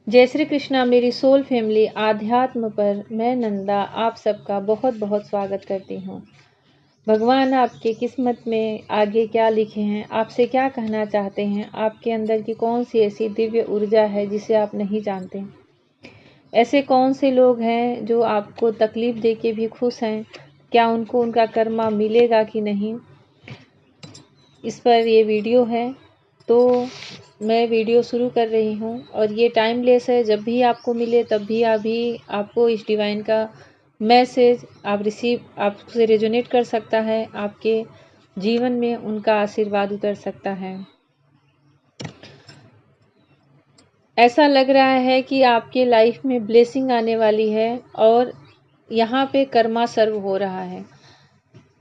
जय श्री कृष्णा मेरी soul family आध्यात्म पर मैं नंदा आप सबका बहुत बहुत स्वागत करती हूँ। भगवान आपके किस्मत में आगे क्या लिखे हैं, आपसे क्या कहना चाहते हैं, आपके अंदर की कौन सी ऐसी दिव्य ऊर्जा है जिसे आप नहीं जानते। ऐसे कौन से लोग हैं जो आपको तकलीफ दे के भी खुश हैं, क्या उनको उनका कर्मा मिलेगा कि नहीं, इस पर ये वीडियो है। तो मैं वीडियो शुरू कर रही हूँ और ये टाइमलेस है, जब भी आपको मिले तब भी आपको इस डिवाइन का मैसेज आपसे रेजोनेट कर सकता है, आपके जीवन में उनका आशीर्वाद उतर सकता है। ऐसा लग रहा है कि आपके लाइफ में ब्लेसिंग आने वाली है और यहाँ पे कर्मा सर्व हो रहा है।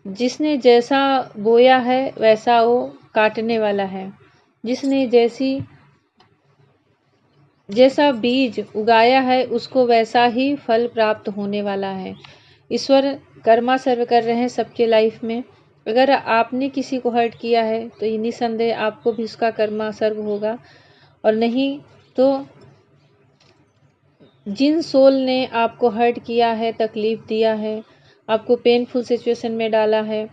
जिसने जैसा बोया है वैसा वो काटने वाला है। जिसने जैसा बीज उगाया है उसको वैसा ही फल प्राप्त होने वाला है। ईश्वर कर्मा सर्व कर रहे हैं सबके लाइफ में। अगर आपने किसी को हर्ट किया है तो ये निसंदेह आपको भी उसका कर्मा सर्व होगा, और नहीं तो जिन सोल ने आपको हर्ट किया है, तकलीफ दिया है, आपको पेनफुल सिचुएशन में डाला है,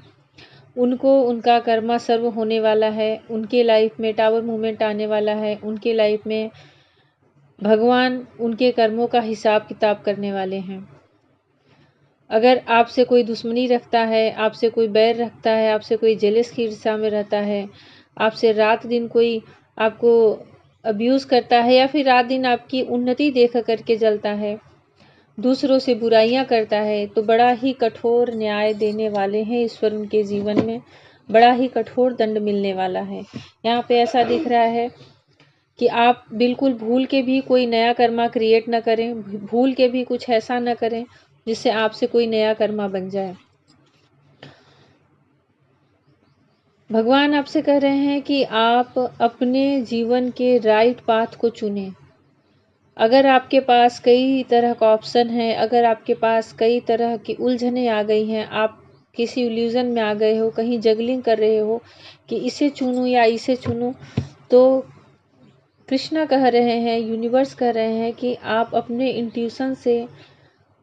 उनको उनका कर्मा सर्व होने वाला है। उनके लाइफ में टावर मूवमेंट आने वाला है। उनके लाइफ में भगवान उनके कर्मों का हिसाब किताब करने वाले हैं। अगर आपसे कोई दुश्मनी रखता है, आपसे कोई बैर रखता है, आपसे कोई जेलस की ईर्ष्या में रहता है, आपसे रात दिन कोई आपको अब्यूज़ करता है या फिर रात दिन आपकी उन्नति देख करके जलता है, दूसरों से बुराइयां करता है, तो बड़ा ही कठोर न्याय देने वाले हैं ईश्वर उनके जीवन में। बड़ा ही कठोर दंड मिलने वाला है। यहाँ पे ऐसा दिख रहा है कि आप बिल्कुल भूल के भी कोई नया कर्मा क्रिएट न करें, भूल के भी कुछ ऐसा न करें जिससे आपसे कोई नया कर्मा बन जाए। भगवान आपसे कह रहे हैं कि आप अपने जीवन के राइट पाथ को चुनें। अगर आपके पास कई तरह का ऑप्शन है, अगर आपके पास कई तरह की उलझनें आ गई हैं, आप किसी इल्यूजन में आ गए हो, कहीं जगलिंग कर रहे हो कि इसे चुनूं या इसे चुनूं, तो कृष्णा कह रहे हैं, यूनिवर्स कह रहे हैं कि आप अपने इंट्यूशन से,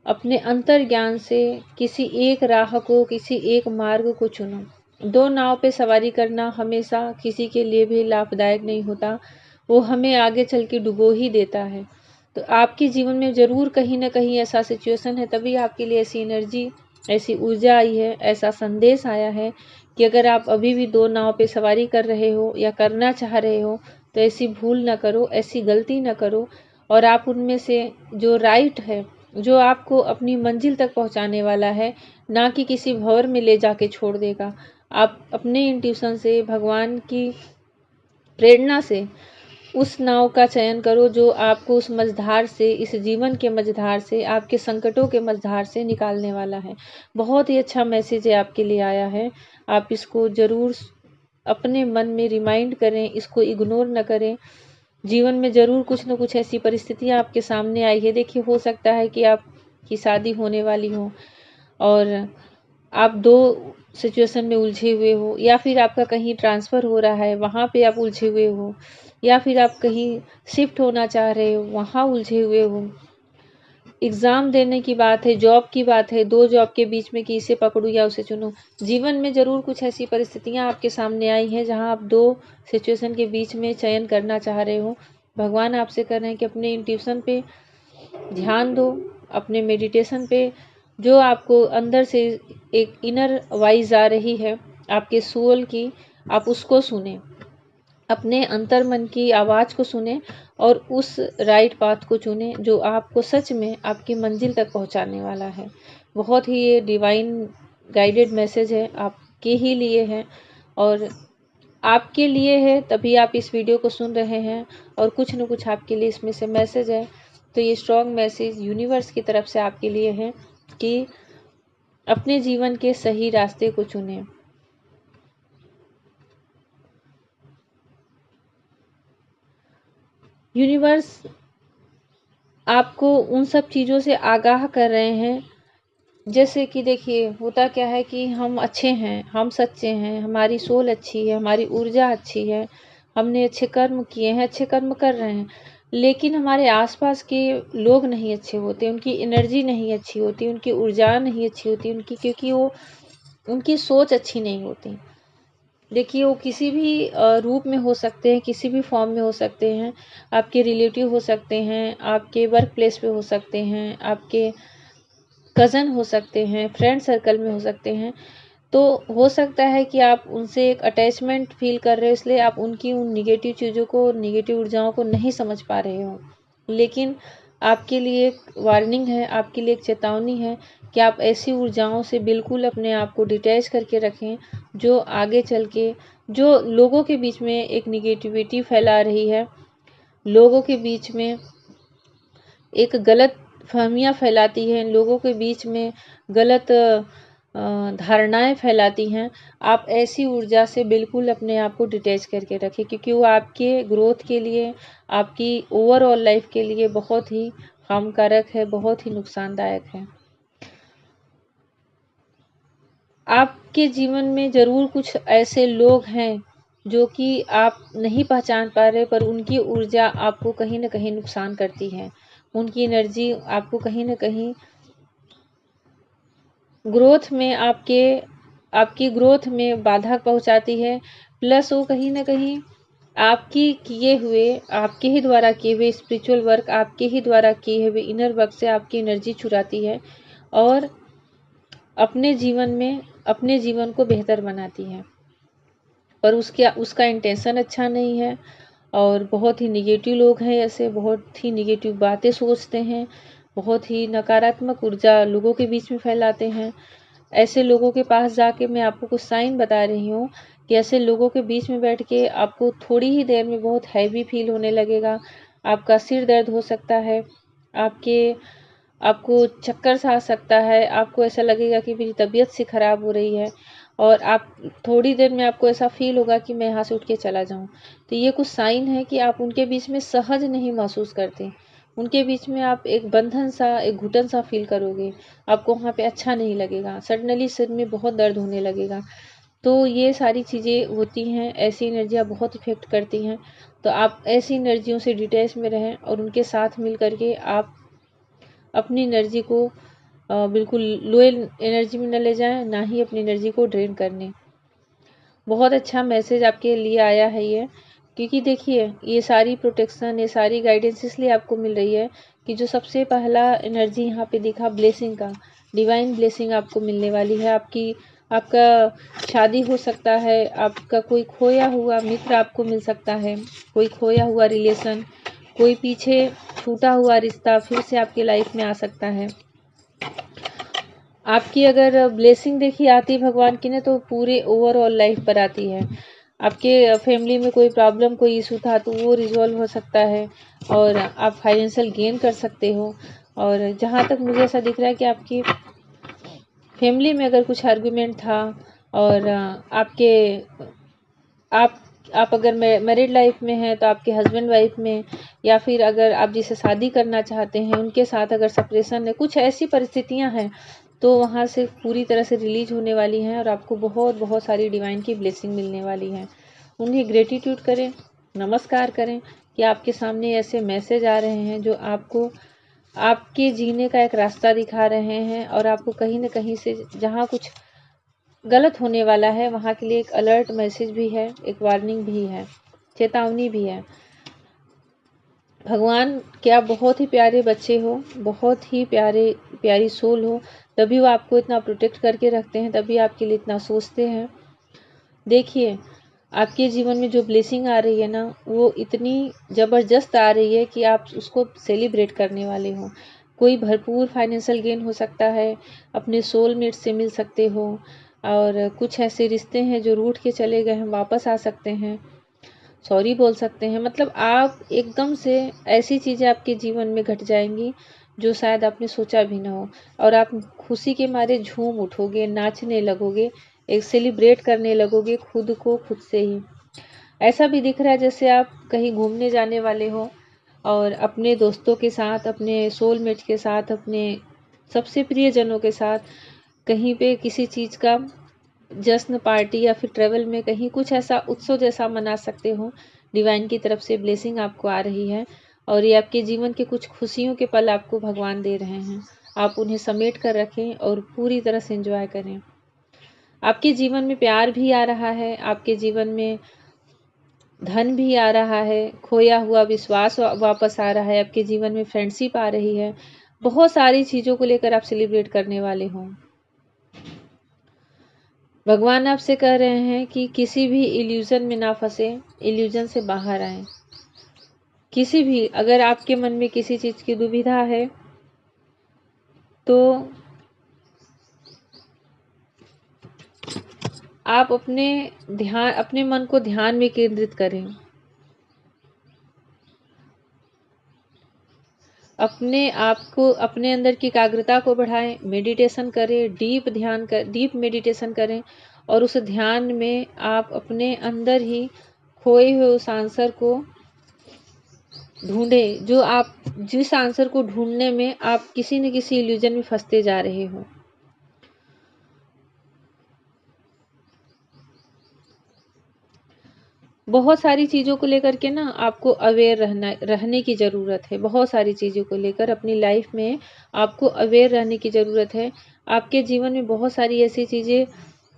अपने अंतर ज्ञान से किसी एक राह को, किसी एक मार्ग को चुनो। दो नाव पे सवारी करना हमेशा किसी के लिए भी लाभदायक नहीं होता, वो हमें आगे चल के डुबो ही देता है। तो आपके जीवन में ज़रूर कहीं ना कहीं ऐसा सिचुएशन है, तभी आपके लिए ऐसी एनर्जी, ऐसी ऊर्जा आई है, ऐसा संदेश आया है कि अगर आप अभी भी दो नाव पे सवारी कर रहे हो या करना चाह रहे हो तो ऐसी भूल ना करो, ऐसी गलती ना करो, और आप उनमें से जो राइट है, जो आपको अपनी मंजिल तक पहुंचाने वाला है, ना कि किसी भंवर में ले जाके छोड़ देगा। आप अपने इंट्यूशन से, भगवान की प्रेरणा से उस नाव का चयन करो जो आपको उस मझधार से, इस जीवन के मझधार से, आपके संकटों के मझधार से निकालने वाला है। बहुत ही अच्छा मैसेज है आपके लिए आया है। आप इसको ज़रूर अपने मन में रिमाइंड करें, इसको इग्नोर न करें। जीवन में ज़रूर कुछ न कुछ ऐसी परिस्थितियाँ आपके सामने आई है। देखिए, हो सकता है कि आपकी शादी होने वाली हो और आप दो सिचुएशन में उलझे हुए हो, या फिर आपका कहीं ट्रांसफ़र हो रहा है, वहाँ पे आप उलझे हुए हो, या फिर आप कहीं शिफ्ट होना चाह रहे हो, वहाँ उलझे हुए हो। एग्ज़ाम देने की बात है, जॉब की बात है, दो जॉब के बीच में कि इसे पकड़ूँ या उसे चुनूँ। जीवन में ज़रूर कुछ ऐसी परिस्थितियाँ आपके सामने आई हैं जहाँ आप दो सिचुएशन के बीच में चयन करना चाह रहे हो। भगवान आपसे कह रहे हैं कि अपने इंट्यूशन पे ध्यान दो, अपने मेडिटेशन पे, जो आपको अंदर से एक इनर वॉइस आ रही है आपके सोल की, आप उसको सुने, अपने अंतर मन की आवाज़ को सुने और उस राइट पाथ को चुने जो आपको सच में आपकी मंजिल तक पहुंचाने वाला है। बहुत ही ये डिवाइन गाइडेड मैसेज है, आपके ही लिए है, और आपके लिए है तभी आप इस वीडियो को सुन रहे हैं, और कुछ न कुछ आपके लिए इसमें से मैसेज है। तो ये स्ट्रॉन्ग मैसेज यूनिवर्स की तरफ से आपके लिए है कि अपने जीवन के सही रास्ते को चुनें। यूनिवर्स आपको उन सब चीज़ों से आगाह कर रहे हैं, जैसे कि देखिए, होता क्या है कि हम अच्छे हैं, हम सच्चे हैं, हमारी सोल अच्छी है, हमारी ऊर्जा अच्छी है, हमने अच्छे कर्म किए हैं, अच्छे कर्म कर रहे हैं, लेकिन हमारे आसपास के लोग नहीं अच्छे होते, उनकी एनर्जी नहीं अच्छी होती, उनकी ऊर्जा नहीं अच्छी होती उनकी, क्योंकि वो उनकी सोच अच्छी नहीं होती। देखिए, वो किसी भी रूप में हो सकते हैं, किसी भी फॉर्म में हो सकते हैं। आपके रिलेटिव हो सकते हैं, आपके वर्क प्लेस पे हो सकते हैं, आपके कज़न हो सकते हैं, फ्रेंड सर्कल में हो सकते हैं। तो हो सकता है कि आप उनसे एक अटैचमेंट फ़ील कर रहे हो, इसलिए आप उनकी उन नेगेटिव चीज़ों को, नेगेटिव ऊर्जाओं को नहीं समझ पा रहे हो। लेकिन आपके लिए एक वार्निंग है, आपके लिए एक चेतावनी है कि आप ऐसी ऊर्जाओं से बिल्कुल अपने आप को डिटैच करके रखें, जो आगे चल के जो लोगों के बीच में एक नेगेटिविटी फैला रही है, लोगों के बीच में एक गलतफ़हमियाँ फैलाती हैं, लोगों के बीच में गलत धारणाएँ फैलाती हैं। आप ऐसी ऊर्जा से बिल्कुल अपने आप को डिटैच करके रखें, क्योंकि वो आपके ग्रोथ के लिए, आपकी ओवरऑल लाइफ़ के लिए बहुत ही हानिकारक है, बहुत ही नुकसानदायक है। आपके जीवन में ज़रूर कुछ ऐसे लोग हैं, जो कि आप नहीं पहचान पा रहे, पर उनकी ऊर्जा आपको कहीं न कहीं नुकसान करती है। उनकी एनर्जी आपको कहीं न कहीं ग्रोथ में आपकी ग्रोथ में बाधा पहुँचाती है। प्लस वो कहीं न कहीं आपके ही द्वारा किए हुए स्पिरिचुअल वर्क, आपके ही द्वारा किए हुए इनर वर्क से आपकी एनर्जी चुराती है और अपने जीवन को बेहतर बनाती है। पर उसका इंटेंशन अच्छा नहीं है और बहुत ही नेगेटिव लोग हैं ऐसे, बहुत ही नेगेटिव बातें सोचते हैं, बहुत ही नकारात्मक ऊर्जा लोगों के बीच में फैलाते हैं। ऐसे लोगों के पास जाके मैं आपको कुछ साइन बता रही हूँ कि ऐसे लोगों के बीच में बैठ के आपको थोड़ी ही देर में बहुत हैवी फील होने लगेगा। आपका सिर दर्द हो सकता है, आपको चक्कर सा आ सकता है, आपको ऐसा लगेगा कि मेरी तबीयत सी खराब हो रही है और आप थोड़ी देर में आपको ऐसा फ़ील होगा कि मैं यहाँ से उठ के चला जाऊँ। तो ये कुछ साइन है कि आप उनके बीच में सहज नहीं महसूस करते। उनके बीच में आप एक बंधन सा, एक घुटन सा फ़ील करोगे। आपको वहाँ पे अच्छा नहीं लगेगा। सडनली सिर में बहुत दर्द होने लगेगा। तो ये सारी चीज़ें होती हैं, ऐसी एनर्जियाँ बहुत इफ़ेक्ट करती हैं। तो आप ऐसी एनर्जियों से डिटैच में रहें और उनके साथ मिल कर के आप अपनी एनर्जी को बिल्कुल लो एनर्जी में न ले जाएँ, ना ही अपनी एनर्जी को ड्रेन करने। बहुत अच्छा मैसेज आपके लिए आया है ये, क्योंकि देखिए, ये सारी प्रोटेक्शन, ये सारी गाइडेंस इसलिए आपको मिल रही है कि जो सबसे पहला एनर्जी यहाँ पे दिखा ब्लेसिंग का, डिवाइन ब्लेसिंग आपको मिलने वाली है। आपका शादी हो सकता है, आपका कोई खोया हुआ मित्र आपको मिल सकता है, कोई खोया हुआ रिलेशन, कोई पीछे छूटा हुआ रिश्ता फिर से आपकी लाइफ में आ सकता है। आपकी अगर ब्लेसिंग देखिए आती भगवान की ना, तो पूरे ओवरऑल लाइफ पर आती है। आपके फैमिली में कोई प्रॉब्लम, कोई इशू था तो वो रिजॉल्व हो सकता है और आप फाइनेंशियल गेन कर सकते हो। और जहाँ तक मुझे ऐसा दिख रहा है कि आपकी फैमिली में अगर कुछ आर्गुमेंट था और आप आप अगर मैरिड लाइफ में हैं तो आपके हस्बैंड वाइफ में, या फिर अगर आप जिसे शादी करना चाहते हैं उनके साथ अगर सेपरेशन है, कुछ ऐसी परिस्थितियां हैं, तो वहाँ से पूरी तरह से रिलीज होने वाली हैं और आपको बहुत बहुत सारी डिवाइन की ब्लेसिंग मिलने वाली है। उन्हें ग्रेटिट्यूड करें, नमस्कार करें कि आपके सामने ऐसे मैसेज आ रहे हैं जो आपको आपके जीने का एक रास्ता दिखा रहे हैं और आपको कहीं न कहीं से जहाँ कुछ गलत होने वाला है वहाँ के लिए एक अलर्ट मैसेज भी है, एक वार्निंग भी है, चेतावनी भी है। भगवान के आप बहुत ही प्यारे बच्चे हो, बहुत ही प्यारी सोल हो, तभी वो आपको इतना प्रोटेक्ट करके रखते हैं, तभी आपके लिए इतना सोचते हैं। देखिए, आपके जीवन में जो ब्लेसिंग आ रही है ना, वो इतनी ज़बरदस्त आ रही है कि आप उसको सेलिब्रेट करने वाले हो। कोई भरपूर फाइनेंशियल गेन हो सकता है, अपने सोलमेट से मिल सकते हो और कुछ ऐसे रिश्ते हैं जो रूठ के चले गए हैं, वापस आ सकते हैं, सॉरी बोल सकते हैं। मतलब आप एकदम से ऐसी चीज़ें आपके जीवन में घट जाएँगी, जो शायद आपने सोचा भी ना हो और आप खुशी के मारे झूम उठोगे, नाचने लगोगे, एक सेलिब्रेट करने लगोगे खुद को खुद से ही। ऐसा भी दिख रहा है जैसे आप कहीं घूमने जाने वाले हो और अपने दोस्तों के साथ, अपने सोलमेट के साथ, अपने सबसे प्रियजनों के साथ कहीं पे किसी चीज़ का जश्न, पार्टी या फिर ट्रैवल में कहीं कुछ ऐसा उत्सव जैसा मना सकते हो। डिवाइन की तरफ से ब्लेसिंग आपको आ रही है और ये आपके जीवन के कुछ खुशियों के पल आपको भगवान दे रहे हैं। आप उन्हें समेट कर रखें और पूरी तरह से एंजॉय करें। आपके जीवन में प्यार भी आ रहा है, आपके जीवन में धन भी आ रहा है, खोया हुआ विश्वास वापस आ रहा है, आपके जीवन में फ्रेंडशिप आ रही है। बहुत सारी चीज़ों को लेकर आप सेलिब्रेट करने वाले हों। भगवान आपसे कह रहे हैं कि किसी भी इल्यूजन में ना फंसे, इल्यूजन से बाहर आएं। किसी भी, अगर आपके मन में किसी चीज़ की दुविधा है तो आप अपने मन को ध्यान में केंद्रित करें। अपने आप को, अपने अंदर की एकाग्रता को बढ़ाएं, मेडिटेशन करें, डीप मेडिटेशन करें और उस ध्यान में आप अपने अंदर ही खोए हुए उस आंसर को ढूंढें, जिस आंसर को ढूंढने में आप किसी न किसी इल्यूजन में फंसते जा रहे हो। बहुत सारी चीज़ों को लेकर के ना आपको अवेयर रहने की ज़रूरत है। बहुत सारी चीज़ों को लेकर अपनी लाइफ में आपको अवेयर रहने की ज़रूरत है। आपके जीवन में बहुत सारी ऐसी चीज़ें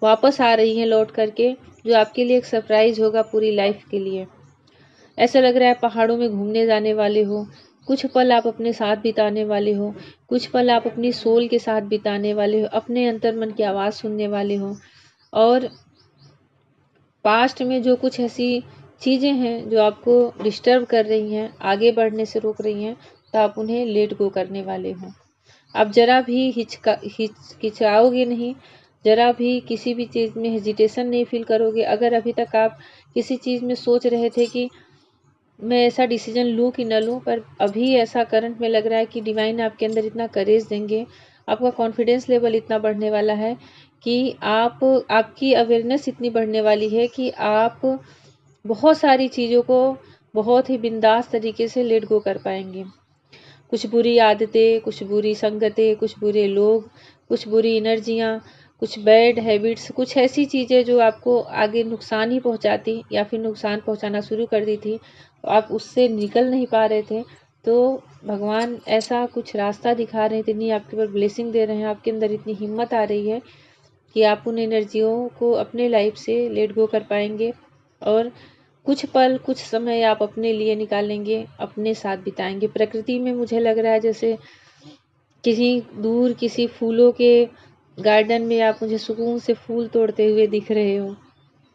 वापस आ रही हैं लौट करके, जो आपके लिए एक सरप्राइज होगा पूरी लाइफ के लिए। ऐसा लग रहा है पहाड़ों में घूमने जाने वाले हो, कुछ पल आप अपने साथ बिताने वाले हो, कुछ पल आप अपनी सोल के साथ बिताने वाले हो, अपने अंतर मन की आवाज़ सुनने वाले हो। और पास्ट में जो कुछ ऐसी चीज़ें हैं जो आपको डिस्टर्ब कर रही हैं, आगे बढ़ने से रोक रही हैं, तो आप उन्हें लेट गो करने वाले हो। आप ज़रा भी हिचकिचाओगे नहीं, ज़रा भी किसी भी चीज़ में हेजिटेशन नहीं फील करोगे। अगर अभी तक आप किसी चीज़ में सोच रहे थे कि मैं ऐसा डिसीजन लूँ कि न लूँ, पर अभी ऐसा करंट में लग रहा है कि डिवाइन आपके अंदर इतना करेज देंगे, आपका कॉन्फिडेंस लेवल इतना बढ़ने वाला है कि आपकी अवेयरनेस इतनी बढ़ने वाली है कि आप बहुत सारी चीज़ों को बहुत ही बिंदास तरीके से लेट गो कर पाएंगे। कुछ बुरी आदतें, कुछ बुरी संगतें, कुछ बुरे लोग, कुछ बुरी एनर्जियाँ, कुछ बैड हैबिट्स, कुछ ऐसी चीज़ें जो आपको आगे नुकसान ही पहुंचाती या फिर नुकसान पहुंचाना शुरू कर दी थी, तो आप उससे निकल नहीं पा रहे थे। तो भगवान ऐसा कुछ रास्ता दिखा रहे हैं, इतनी आपके ऊपर ब्लेसिंग दे रहे हैं, आपके अंदर इतनी हिम्मत आ रही है कि आप उन एनर्जियों को अपने लाइफ से लेट गो कर पाएंगे और कुछ पल, कुछ समय आप अपने लिए निकालेंगे, अपने साथ बिताएंगे। प्रकृति में मुझे लग रहा है जैसे किसी फूलों के गार्डन में आप मुझे सुकून से फूल तोड़ते हुए दिख रहे हो।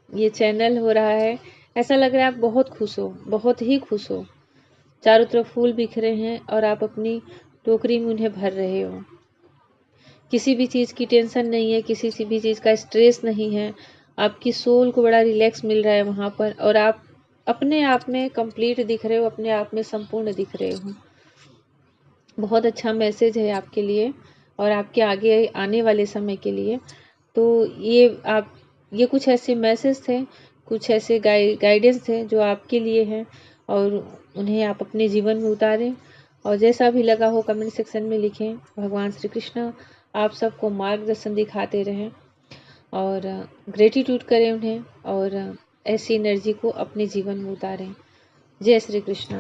ये चैनल हो रहा है, ऐसा लग रहा है आप बहुत खुश हो, बहुत ही खुश हो। चारों तरफ फूल बिखरे हैं और आप अपनी टोकरी में उन्हें भर रहे हो। किसी भी चीज़ की टेंशन नहीं है, किसी भी चीज़ का स्ट्रेस नहीं है। आपकी सोल को बड़ा रिलैक्स मिल रहा है वहाँ पर, और आप अपने आप में कंप्लीट दिख रहे हो, अपने आप में संपूर्ण दिख रहे हो। बहुत अच्छा मैसेज है आपके लिए और आपके आगे आने वाले समय के लिए। तो ये कुछ ऐसे मैसेज थे, कुछ ऐसे गाइडेंस थे जो आपके लिए हैं, और उन्हें आप अपने जीवन में उतारें। और जैसा भी लगा हो कमेंट सेक्शन में लिखें। भगवान श्री कृष्ण आप सबको मार्गदर्शन दिखाते रहें और ग्रेटिट्यूड करें उन्हें, और ऐसी एनर्जी को अपने जीवन में उतारें। जय श्री कृष्ण।